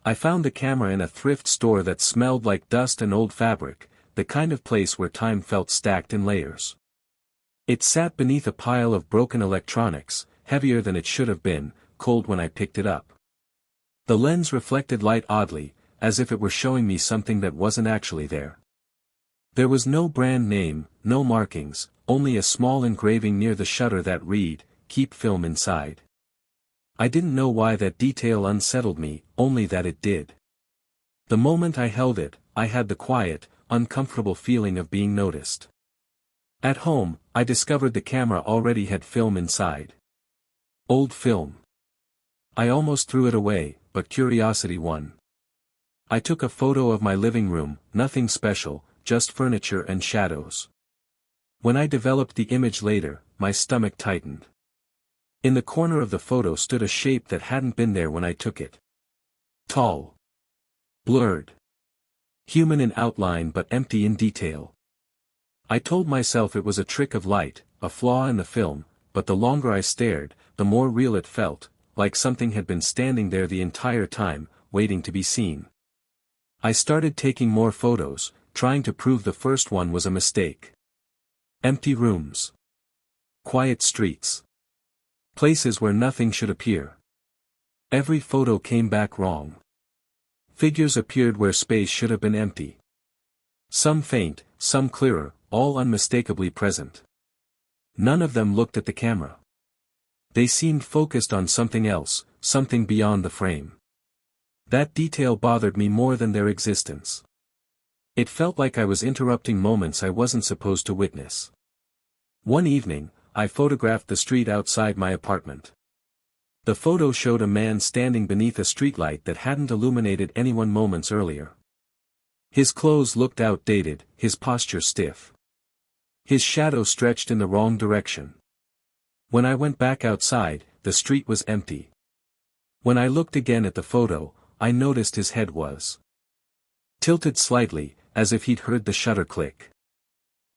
I found the camera in a thrift store that smelled like dust and old fabric, the kind of place where time felt stacked in layers. It sat beneath a pile of broken electronics, heavier than it should have been, cold when I picked it up. The lens reflected light oddly, as if it were showing me something that wasn't actually there. There was no brand name, no markings, only a small engraving near the shutter that read, "Keep film inside." I didn't know why that detail unsettled me, only that it did. The moment I held it, I had the quiet, uncomfortable feeling of being noticed. At home, I discovered the camera already had film inside. Old film. I almost threw it away, but curiosity won. I took a photo of my living room, nothing special, just furniture and shadows. When I developed the image later, my stomach tightened. In the corner of the photo stood a shape that hadn't been there when I took it. Tall. Blurred. Human in outline but empty in detail. I told myself it was a trick of light, a flaw in the film, but the longer I stared, the more real it felt, like something had been standing there the entire time, waiting to be seen. I started taking more photos, trying to prove the first one was a mistake. Empty rooms. Quiet streets. Places where nothing should appear. Every photo came back wrong. Figures appeared where space should have been empty. Some faint, some clearer, all unmistakably present. None of them looked at the camera. They seemed focused on something else, something beyond the frame. That detail bothered me more than their existence. It felt like I was interrupting moments I wasn't supposed to witness. One evening, I photographed the street outside my apartment. The photo showed a man standing beneath a streetlight that hadn't illuminated anyone moments earlier. His clothes looked outdated, his posture stiff. His shadow stretched in the wrong direction. When I went back outside, the street was empty. When I looked again at the photo, I noticed his head was tilted slightly, as if he'd heard the shutter click.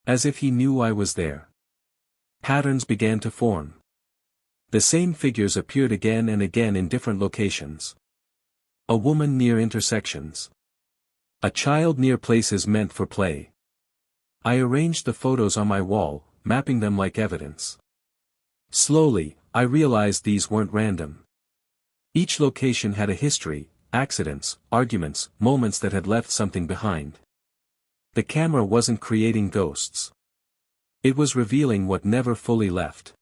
As if he knew I was there. Patterns began to form. The same figures appeared again and again in different locations. A woman near intersections. A child near places meant for play. I arranged the photos on my wall, mapping them like evidence. Slowly, I realized these weren't random. Each location had a history, accidents, arguments, moments that had left something behind. The camera wasn't creating ghosts. It was revealing what never fully left.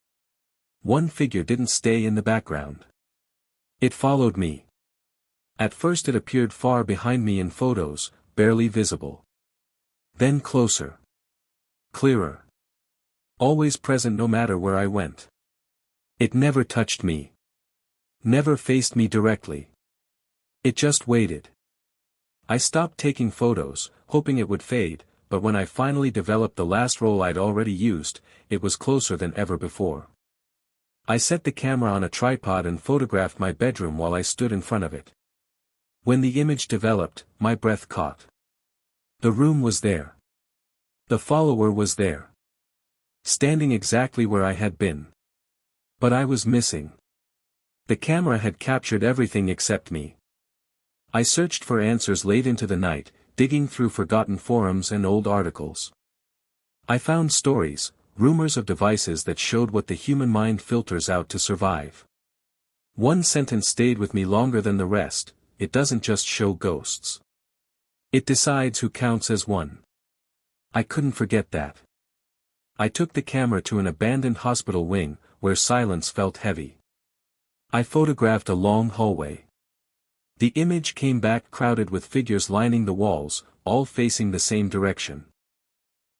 One figure didn't stay in the background. It followed me. At first it appeared far behind me in photos, barely visible. Then closer. Clearer. Always present no matter where I went. It never touched me. Never faced me directly. It just waited. I stopped taking photos, hoping it would fade, but when I finally developed the last roll I'd already used, it was closer than ever before. I set the camera on a tripod and photographed my bedroom while I stood in front of it. When the image developed, my breath caught. The room was there. The follower was there. Standing exactly where I had been. But I was missing. The camera had captured everything except me. I searched for answers late into the night, digging through forgotten forums and old articles. I found stories, rumors of devices that showed what the human mind filters out to survive. One sentence stayed with me longer than the rest: it doesn't just show ghosts. It decides who counts as one. I couldn't forget that. I took the camera to an abandoned hospital wing, where silence felt heavy. I photographed a long hallway. The image came back crowded with figures lining the walls, all facing the same direction.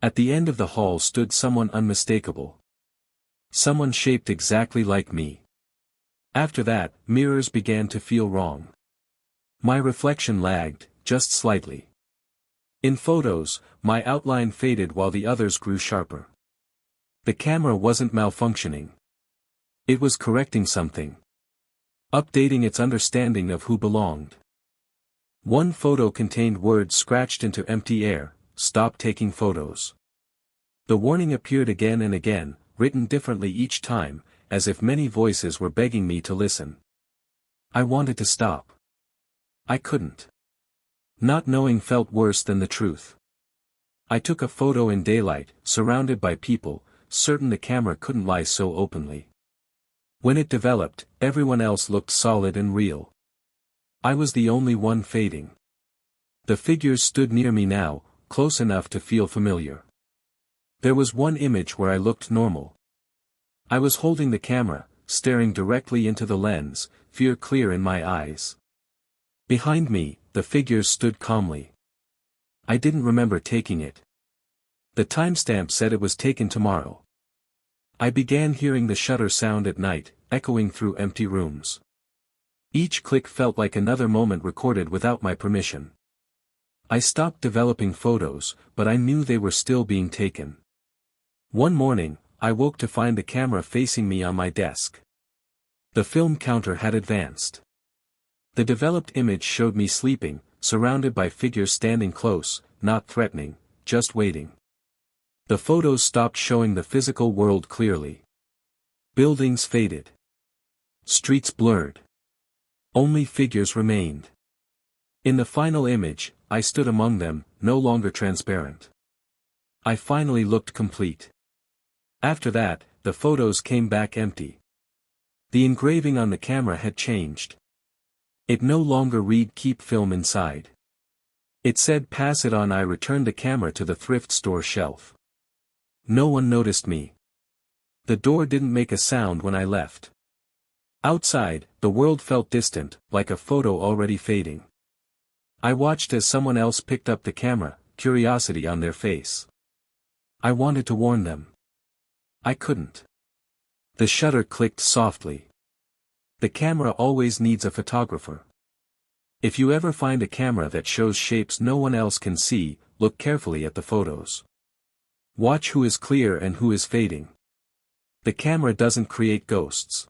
At the end of the hall stood someone unmistakable. Someone shaped exactly like me. After that, mirrors began to feel wrong. My reflection lagged, just slightly. In photos, my outline faded while the others grew sharper. The camera wasn't malfunctioning. It was correcting something. Updating its understanding of who belonged. One photo contained words scratched into empty air: "Stop taking photos." The warning appeared again and again, written differently each time, as if many voices were begging me to listen. I wanted to stop. I couldn't. Not knowing felt worse than the truth. I took a photo in daylight, surrounded by people, certain the camera couldn't lie so openly. When it developed, everyone else looked solid and real. I was the only one fading. The figures stood near me now, close enough to feel familiar. There was one image where I looked normal. I was holding the camera, staring directly into the lens, fear clear in my eyes. Behind me, the figures stood calmly. I didn't remember taking it. The timestamp said it was taken tomorrow. I began hearing the shutter sound at night, echoing through empty rooms. Each click felt like another moment recorded without my permission. I stopped developing photos, but I knew they were still being taken. One morning, I woke to find the camera facing me on my desk. The film counter had advanced. The developed image showed me sleeping, surrounded by figures standing close, not threatening, just waiting. The photos stopped showing the physical world clearly. Buildings faded. Streets blurred. Only figures remained. In the final image, I stood among them, no longer transparent. I finally looked complete. After that, the photos came back empty. The engraving on the camera had changed. It no longer read "Keep film inside." It said "Pass it on." I returned the camera to the thrift store shelf. No one noticed me. The door didn't make a sound when I left. Outside, the world felt distant, like a photo already fading. I watched as someone else picked up the camera, curiosity on their face. I wanted to warn them. I couldn't. The shutter clicked softly. The camera always needs a photographer. If you ever find a camera that shows shapes no one else can see, look carefully at the photos. Watch who is clear and who is fading. The camera doesn't create ghosts.